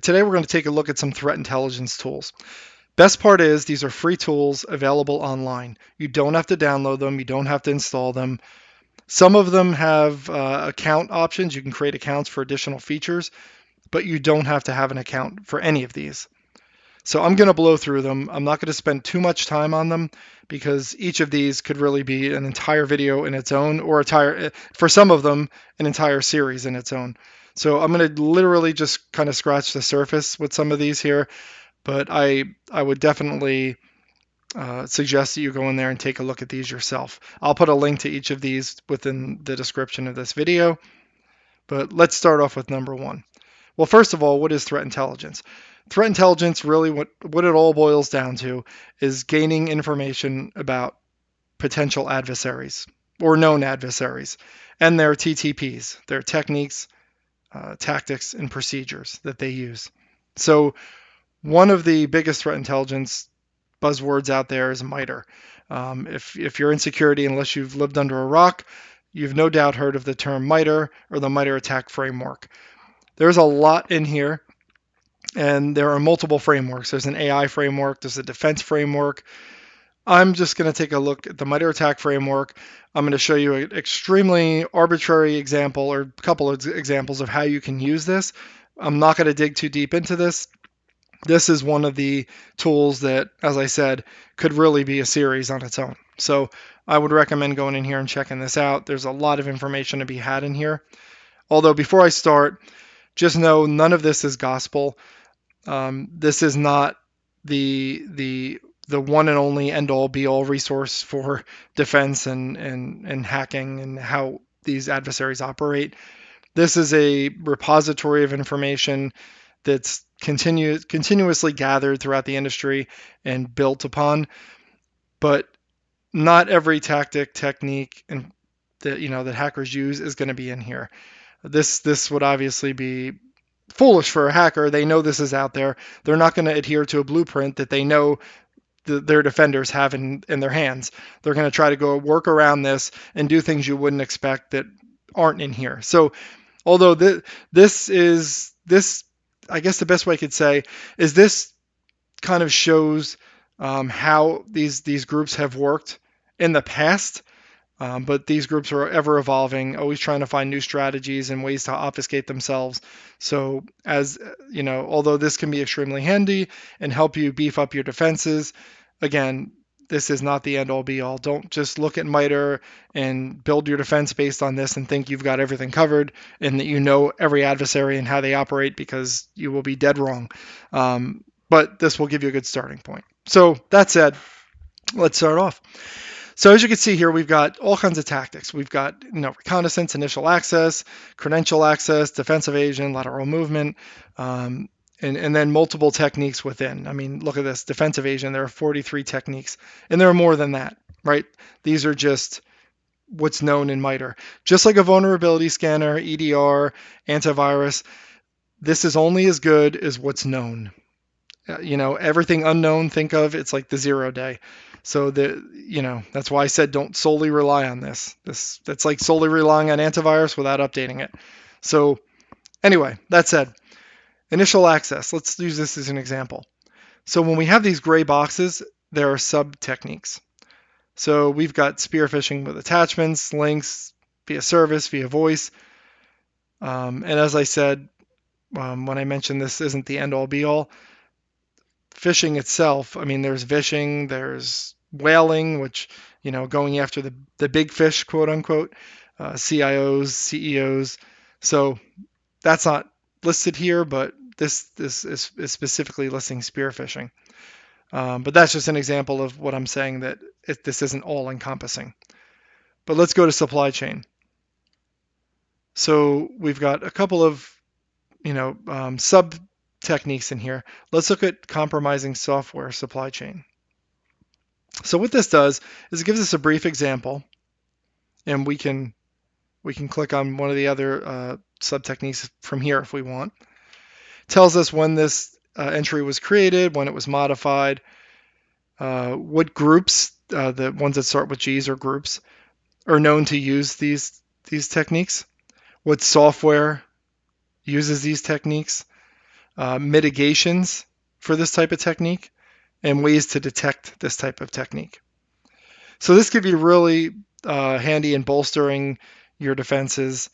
Today we're going to take a look at some threat intelligence tools. Best part is these are free tools available online. You don't have to download them, you don't have to install them. Some of them have account options. You can create accounts for additional features, but you don't have to have an account for any of these. So I'm going to blow through them. I'm not going to spend too much time on them because each of these could really be an entire video in its own, or for some of them, an entire series in its own. So I'm going to literally just kind of scratch the surface with some of these here, but I would definitely suggest that you go in there and take a look at these yourself. I'll put a link to each of these within the description of this video, but let's start off with number one. Well, first of all, what is threat intelligence? Threat intelligence, really what it all boils down to is gaining information about potential adversaries or known adversaries and their TTPs, their techniques, tactics, and procedures that they use. So one of the biggest threat intelligence buzzwords out there is MITRE. If you're in security, unless you've lived under a rock, you've no doubt heard of the term MITRE or the MITRE ATT&CK framework. There's a lot in here, and there are multiple frameworks. There's an AI framework, there's a defense framework. I'm just going to take a look at the MITRE ATT&CK framework. I'm going to show you an extremely arbitrary example or a couple of examples of how you can use this. I'm not going to dig too deep into this. This is one of the tools that, as I said, could really be a series on its own. So I would recommend going in here and checking this out. There's a lot of information to be had in here. Although before I start, just know none of this is gospel. This is not the one and only end all be all resource for defense and hacking and how these adversaries operate. This is a repository of information that's continuously gathered throughout the industry and built upon, but not every tactic, technique, and that hackers use is going to be in here. This would obviously be foolish for a hacker. They know this is out there. They're not going to adhere to a blueprint that they know their defenders have in their hands. They're going to try to go work around this and do things you wouldn't expect that aren't in here. So although this, I guess the best way I could say is this kind of shows how these groups have worked in the past. But these groups are ever evolving, always trying to find new strategies and ways to obfuscate themselves. So, as you know, although this can be extremely handy and help you beef up your defenses, again, this is not the end all be all. Don't just look at MITRE and build your defense based on this and think you've got everything covered and that you know every adversary and how they operate, because you will be dead wrong. But this will give you a good starting point. So that said, let's start off. So as you can see here, we've got all kinds of tactics. We've got reconnaissance, initial access, credential access, defense evasion, lateral movement, and then multiple techniques within. I mean, look at this, defense evasion. There are 43 techniques, and there are more than that, right? These are just what's known in MITRE. Just like a vulnerability scanner, EDR, antivirus, this is only as good as what's known. Everything unknown, think of it's like the 0 day. So that's why I said don't solely rely on this. That's like solely relying on antivirus without updating it. So anyway, that said, initial access. Let's use this as an example. So when we have these gray boxes, there are sub techniques. So we've got spear phishing with attachments, links, via service, via voice. And as I said, when I mentioned this isn't the end all be all, phishing itself, I mean, there's vishing, there's whaling, which, going after the big fish, quote unquote, CIOs, CEOs. So that's not listed here, but this is specifically listing spear phishing. But that's just an example of what I'm saying, that this isn't all encompassing. But let's go to supply chain. So we've got a couple of, sub techniques in here. Let's look at compromising software supply chain. So what this does is it gives us a brief example, and we can click on one of the other sub techniques from here if we want. It tells us when this entry was created, when it was modified, what groups, the ones that start with G's or groups, are known to use these techniques, what software uses these techniques, mitigations for this type of technique, and ways to detect this type of technique. So this could be really handy in bolstering your defenses.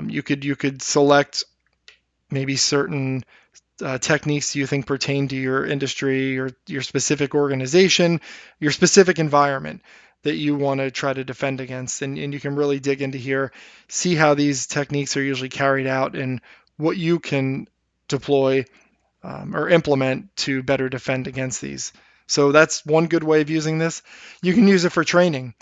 You could select maybe certain techniques you think pertain to your industry or your specific organization, your specific environment that you want to try to defend against. And you can really dig into here, see how these techniques are usually carried out and what you can deploy or implement to better defend against these. So that's one good way of using this. You can use it for training.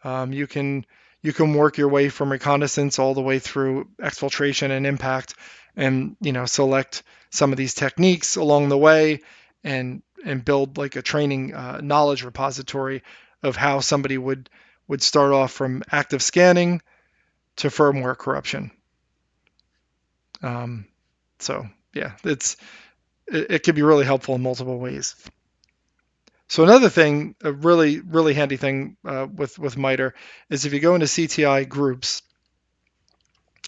You can work your way from reconnaissance all the way through exfiltration and impact, and select some of these techniques along the way, and build like a training knowledge repository of how somebody would start off from active scanning to firmware corruption. So yeah, it can be really helpful in multiple ways. So another thing, a really handy thing with MITRE is if you go into CTI groups,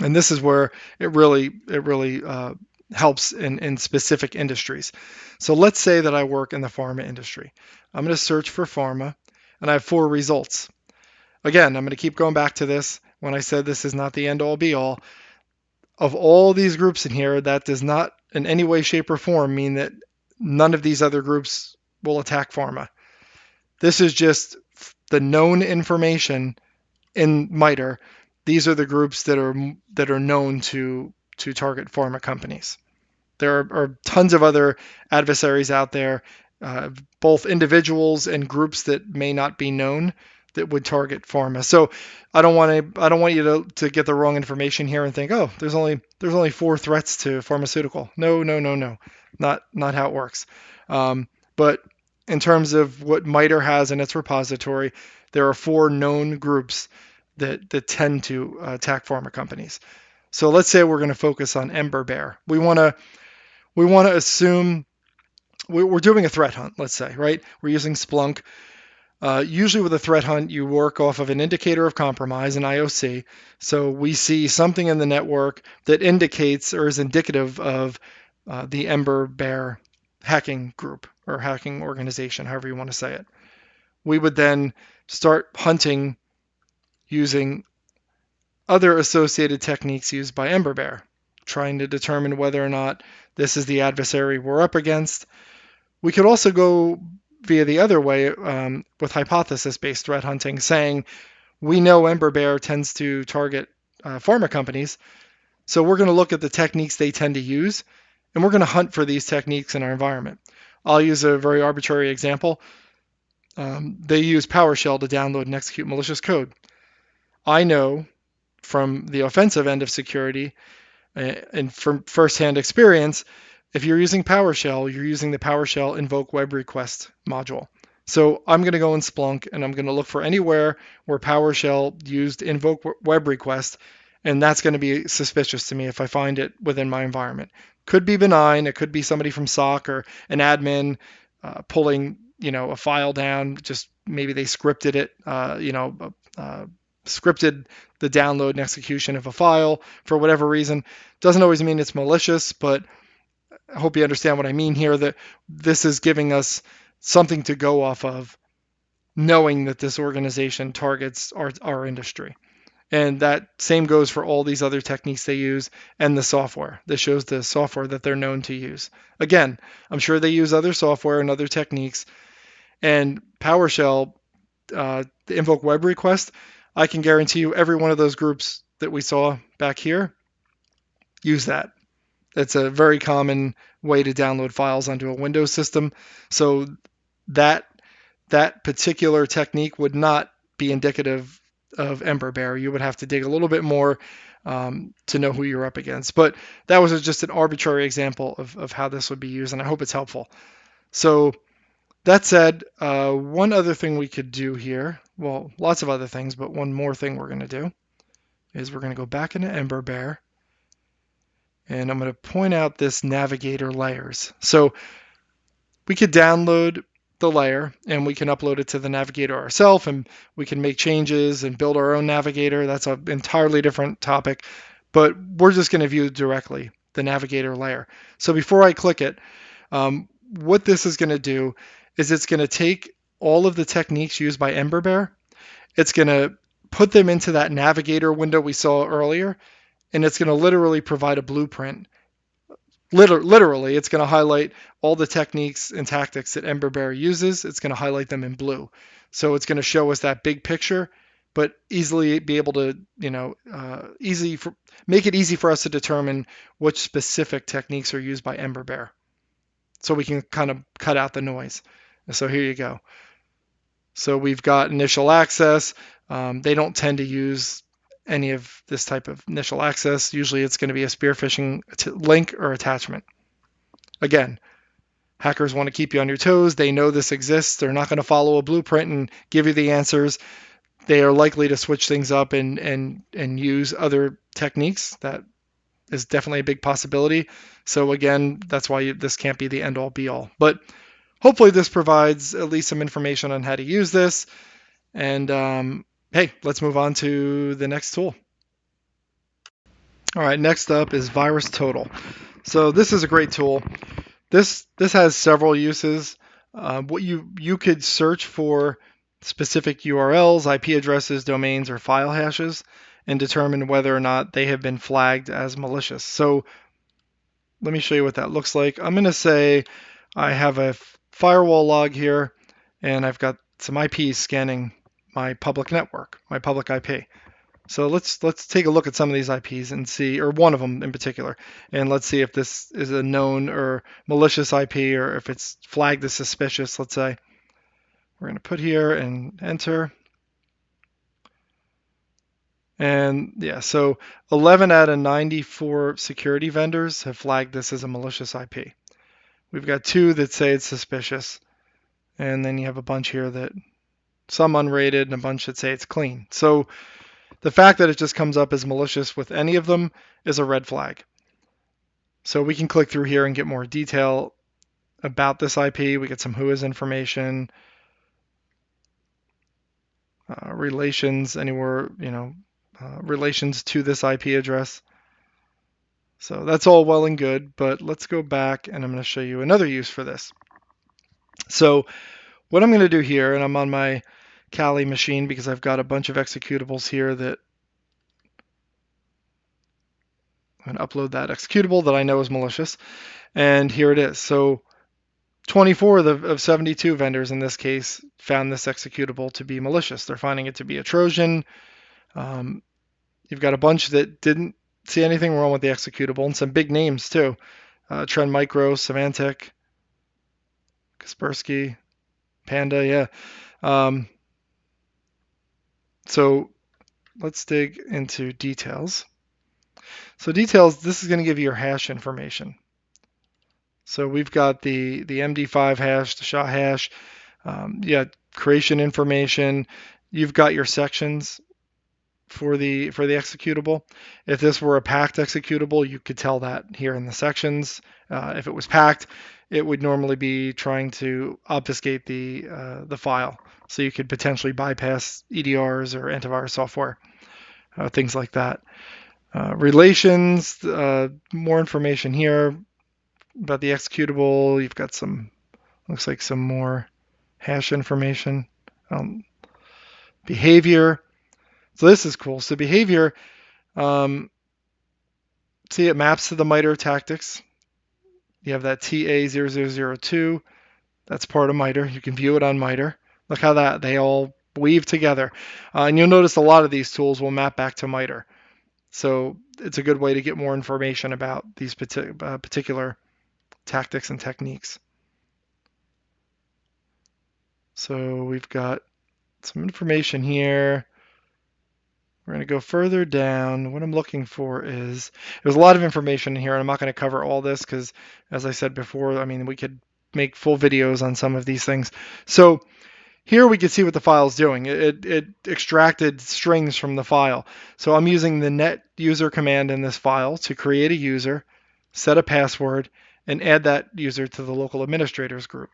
and this is where it really helps in specific industries. So let's say that I work in the pharma industry. I'm going to search for pharma, and I have 4 results. Again, I'm going to keep going back to this when I said this is not the end all be all. Of all these groups in here, that does not in any way, shape, or form mean that none of these other groups will attack pharma. This is just the known information in MITRE. These are the groups that are known to target pharma companies. There are tons of other adversaries out there, both individuals and groups that may not be known that would target pharma. So I don't want you to get the wrong information here and think, oh, there's only 4 threats to pharmaceutical. No, not how it works. But in terms of what MITRE has in its repository, there are 4 known groups that tend to attack pharma companies. So let's say we're going to focus on Ember Bear. We want to assume we're doing a threat hunt, let's say, right? We're using Splunk. Usually with a threat hunt, you work off of an indicator of compromise, an IOC. So we see something in the network that indicates or is indicative of the Ember Bear hacking group or hacking organization, however you want to say it. We would then start hunting using other associated techniques used by Ember Bear, trying to determine whether or not this is the adversary we're up against. We could also go via the other way with hypothesis-based threat hunting, saying we know Ember Bear tends to target pharma companies, so we're going to look at the techniques they tend to use, and we're going to hunt for these techniques in our environment. I'll use a very arbitrary example. They use PowerShell to download and execute malicious code. I know from the offensive end of security and from firsthand experience, if you're using PowerShell, you're using the PowerShell invoke web request module. So I'm going to go in Splunk and I'm going to look for anywhere where PowerShell used invoke web request, and that's going to be suspicious to me if I find it within my environment. Could be benign. It could be somebody from SOC or an admin pulling a file down. Just maybe they scripted it, scripted the download and execution of a file for whatever reason. Doesn't always mean it's malicious, but I hope you understand what I mean here, that this is giving us something to go off of, knowing that this organization targets our industry. And that same goes for all these other techniques they use and the software. This shows the software that they're known to use. Again, I'm sure they use other software and other techniques. And PowerShell, the invoke web request, I can guarantee you every one of those groups that we saw back here use that. It's a very common way to download files onto a Windows system. So that particular technique would not be indicative of Ember Bear. You would have to dig a little bit more to know who you're up against. But that was just an arbitrary example of how this would be used, and I hope it's helpful. So that said, one other thing we could do here, well, lots of other things, but one more thing we're going to do is we're going to go back into Ember Bear, and I'm going to point out this navigator layers. So we could download the layer and we can upload it to the navigator ourselves, and we can make changes and build our own navigator. That's an entirely different topic, but we're just going to view directly the navigator layer. So before I click it, what this is going to do is it's going to take all of the techniques used by EmberBear. It's going to put them into that navigator window we saw earlier, and it's going to literally provide a blueprint. Literally, it's going to highlight all the techniques and tactics that EmberBear uses. It's going to highlight them in blue. So it's going to show us that big picture, but easily be able to, make it easy for us to determine which specific techniques are used by EmberBear. So we can kind of cut out the noise. So here you go. So we've got initial access. They don't tend to use any of this type of initial access. Usually it's going to be a spear phishing link or attachment. Again, hackers want to keep you on your toes. They know this exists. They're not going to follow a blueprint and give you the answers. They are likely to switch things up and use other techniques. That is definitely a big possibility. So again, that's why this can't be the end all be all. But hopefully this provides at least some information on how to use this. And hey, let's move on to the next tool. All right, next up is VirusTotal. So this is a great tool. This has several uses. What you could search for specific URLs, IP addresses, domains, or file hashes, and determine whether or not they have been flagged as malicious. So let me show you what that looks like. I'm going to say I have a firewall log here, and I've got some IPs scanning my public network, my public IP. So let's take a look at some of these IPs and see, or one of them in particular, and let's see if this is a known or malicious IP or if it's flagged as suspicious, let's say. We're going to put here and enter. And yeah, so 11 out of 94 security vendors have flagged this as a malicious IP. We've got 2 that say it's suspicious, and then you have a bunch here that some unrated and a bunch that say it's clean. So the fact that it just comes up as malicious with any of them is a red flag. So we can click through here and get more detail about this IP. We get some WHOIS information, relations, anywhere, relations to this IP address. So that's all well and good, but let's go back and I'm going to show you another use for this. So what I'm going to do here, and I'm on my Kali machine because I've got a bunch of executables here that I'm going to upload that executable that I know is malicious. And here it is. So 24 of 72 vendors in this case found this executable to be malicious. They're finding it to be a Trojan. You've got a bunch that didn't see anything wrong with the executable, and some big names too. Trend Micro, Symantec, Kaspersky, Panda, yeah. So let's dig into details. So details, this is going to give you your hash information. So we've got the MD5 hash, the SHA hash, creation information. You've got your sections for the executable. If this were a packed executable, you could tell that here in the sections. If it was packed, it would normally be trying to obfuscate the file. So you could potentially bypass EDRs or antivirus software, things like that. Relations, more information here about the executable. You've got looks like some more hash information. Behavior. So this is cool. So behavior, see it maps to the MITRE tactics. You have that TA0002. That's part of MITRE. You can view it on MITRE. Look how they all weave together. And you'll notice a lot of these tools will map back to MITRE. So it's a good way to get more information about these particular tactics and techniques. So we've got some information here. We're going to go further down. What I'm looking for is, there's a lot of information in here, and I'm not going to cover all this because, as I said before, I mean, we could make full videos on some of these things. So here we can see what the file is doing. It extracted strings from the file. So I'm using the net user command in this file to create a user, set a password, and add that user to the local administrators group.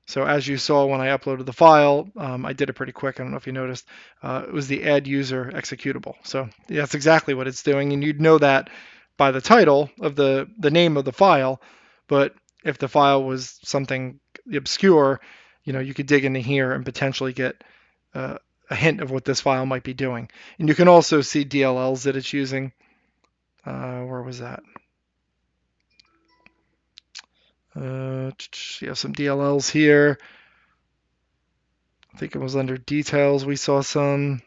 So as you saw when I uploaded the file, I did it pretty quick. I don't know if you noticed. It was the add user executable. So that's exactly what it's doing. And you'd know that by the title of the name of the file, but if the file was something obscure, you could dig into here and potentially get a hint of what this file might be doing. And you can also see DLLs that it's using. Where was that? You have some DLLs here. I think it was under details we saw some.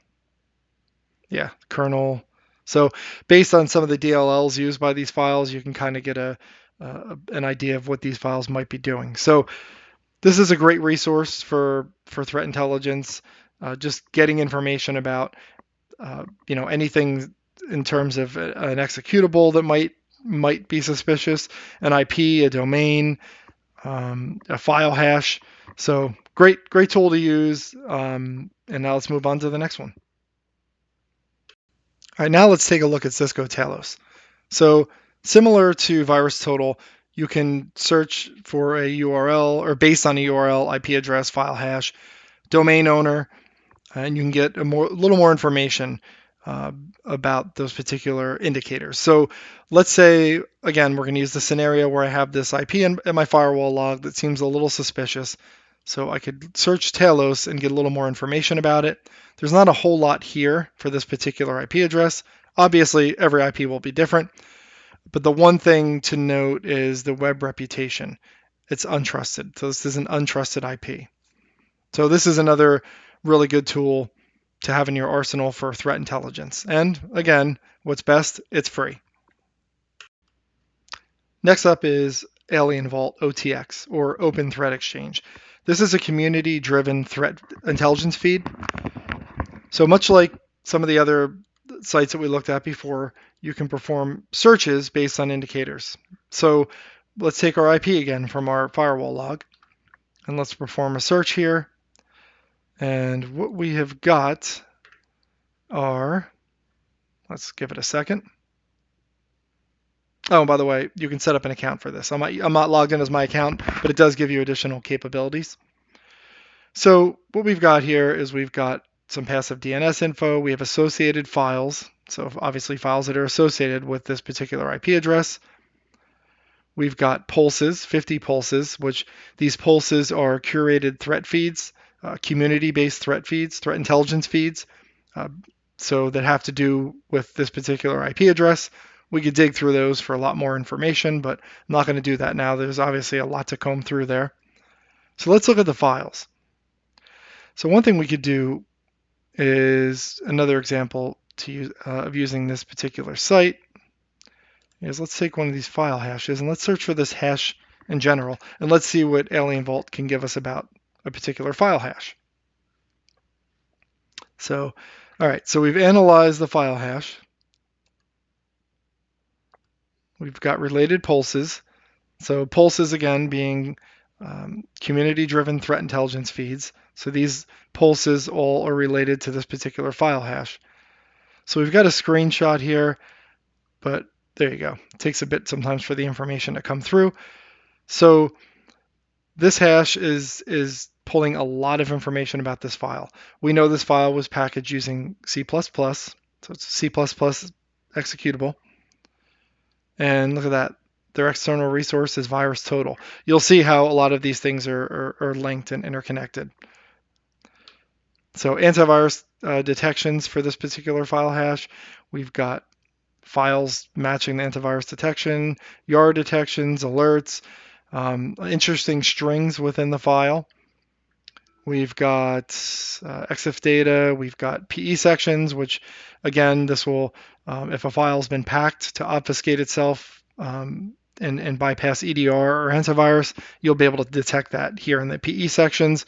Yeah, kernel. So based on some of the DLLs used by these files, you can kind of get an idea of what these files might be doing. So this is a great resource for threat intelligence, just getting information about anything in terms of an executable that might be suspicious, an IP, a domain, a file hash. So great tool to use. And now let's move on to the next one. All right, now let's take a look at Cisco Talos. So similar to VirusTotal, you can search for a URL or based on a URL, IP address, file hash, domain owner, and you can get a little more information about those particular indicators. So let's say, again, we're going to use the scenario where I have this IP in my firewall log that seems a little suspicious. So I could search Talos and get a little more information about it. There's not a whole lot here for this particular IP address. Obviously, every IP will be different. But the one thing to note is the web reputation. It's untrusted. So this is an untrusted IP. So this is another really good tool to have in your arsenal for threat intelligence. And again, what's best? It's free. Next up is Alien Vault OTX, or Open Threat Exchange. This is a community-driven threat intelligence feed. So much like some of the other sites that we looked at before, you can perform searches based on indicators. So let's take our IP again from our firewall log, and let's perform a search here. And what we have got are, let's give it a second. Oh, by the way, you can set up an account for this. I'm not logged in as my account, but it does give you additional capabilities. So what we've got here is we've got some passive DNS info. We have associated files. So obviously files that are associated with this particular IP address. We've got pulses, 50 pulses, which these pulses are curated threat feeds, community-based threat feeds, threat intelligence feeds. So that have to do with this particular IP address. We could dig through those for a lot more information, but I'm not going to do that now. There's obviously a lot to comb through there. So let's look at the files. So one thing we could do is another example of using this particular site is let's take one of these file hashes and let's search for this hash in general, and let's see what Alien Vault can give us about a particular file hash. So, all right, so we've analyzed the file hash. We've got related pulses. So pulses, again, being community-driven threat intelligence feeds. So these pulses all are related to this particular file hash. So we've got a screenshot here, but there you go. It takes a bit sometimes for the information to come through. So this hash is pulling a lot of information about this file. We know this file was packaged using C++, so it's a C++ executable. And look at that. Their external resource is VirusTotal. You'll see how a lot of these things are linked and interconnected. So antivirus detections for this particular file hash. We've got files matching the antivirus detection, YAR detections, alerts, interesting strings within the file. We've got EXIF data. We've got PE sections, which again, this will, if a file's been packed to obfuscate itself and bypass EDR or antivirus, you'll be able to detect that here in the PE sections.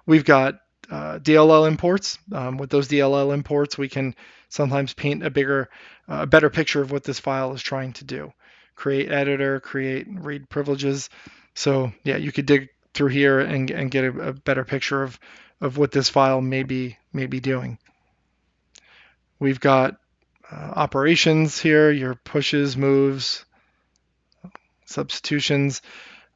We've got DLL imports. With those DLL imports, we can sometimes paint a better picture of what this file is trying to do. Create editor, create read privileges. So yeah, you could dig through here and get a better picture of what this file may be doing. We've got operations here, your pushes, moves, substitutions,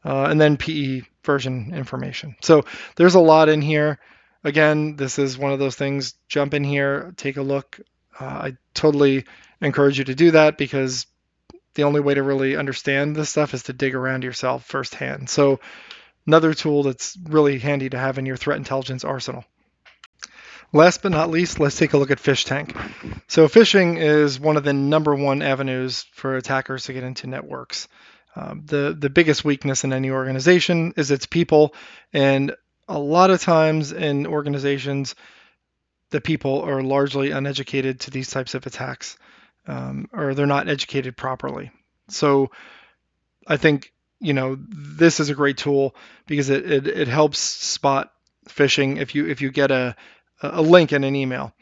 and then PE version information. So there's a lot in here. Again, this is one of those things, jump in here, take a look. I totally encourage you to do that because the only way to really understand this stuff is to dig around yourself firsthand. So another tool that's really handy to have in your threat intelligence arsenal. Last but not least, let's take a look at PhishTank. So phishing is one of the number one avenues for attackers to get into networks. The biggest weakness in any organization is its people, and a lot of times in organizations, the people are largely uneducated to these types of attacks, or they're not educated properly. So I think this is a great tool because it helps spot phishing if you get a link in an email.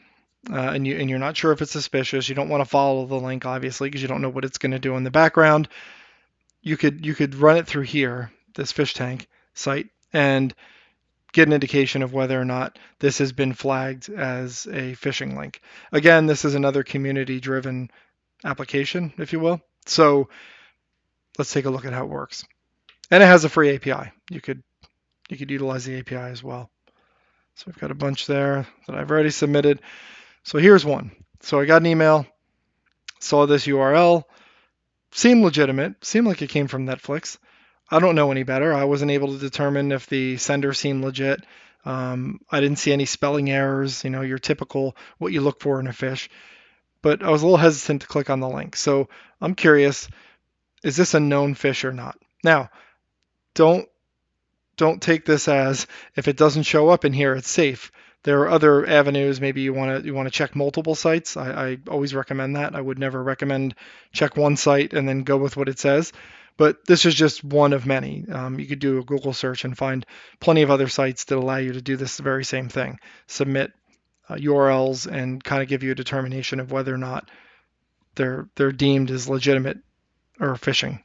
And you're not sure if it's suspicious. You don't want to follow the link, obviously, because you don't know what it's going to do in the background. You could run it through here, this PhishTank site, and get an indication of whether or not this has been flagged as a phishing link. Again, this is another community-driven application, if you will. So let's take a look at how it works. And it has a free API. You could utilize the API as well. So we've got a bunch there that I've already submitted. So here's one. So I got an email, saw this URL, seemed legitimate, seemed like it came from Netflix. I don't know any better. I wasn't able to determine if the sender seemed legit. I didn't see any spelling errors, your typical what you look for in a phish. But I was a little hesitant to click on the link. So I'm curious, is this a known phish or not? Now, don't take this as if it doesn't show up in here, it's safe. There are other avenues. Maybe you want to check multiple sites. I always recommend that. I would never recommend check one site and then go with what it says. But this is just one of many. You could do a Google search and find plenty of other sites that allow you to do this very same thing. Submit URLs and kind of give you a determination of whether or not they're deemed as legitimate or phishing.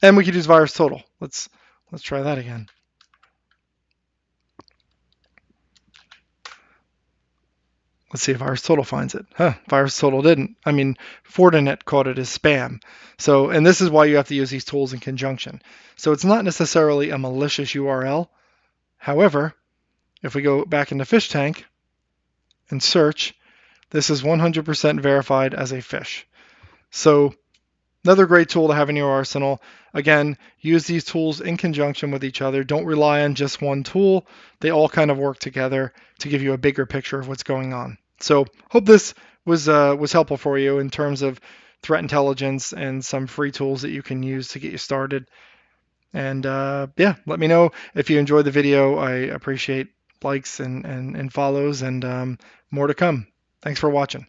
And we could use VirusTotal. Let's try that again. Let's see if VirusTotal finds it. VirusTotal didn't. I mean, Fortinet caught it as spam. So, and this is why you have to use these tools in conjunction. So it's not necessarily a malicious URL. However, if we go back into PhishTank and search, this is 100% verified as a phish. So another great tool to have in your arsenal. Again, use these tools in conjunction with each other. Don't rely on just one tool. They all kind of work together to give you a bigger picture of what's going on. So hope this was helpful for you in terms of threat intelligence and some free tools that you can use to get you started. And yeah, let me know if you enjoyed the video. I appreciate likes and follows, and more to come. Thanks for watching.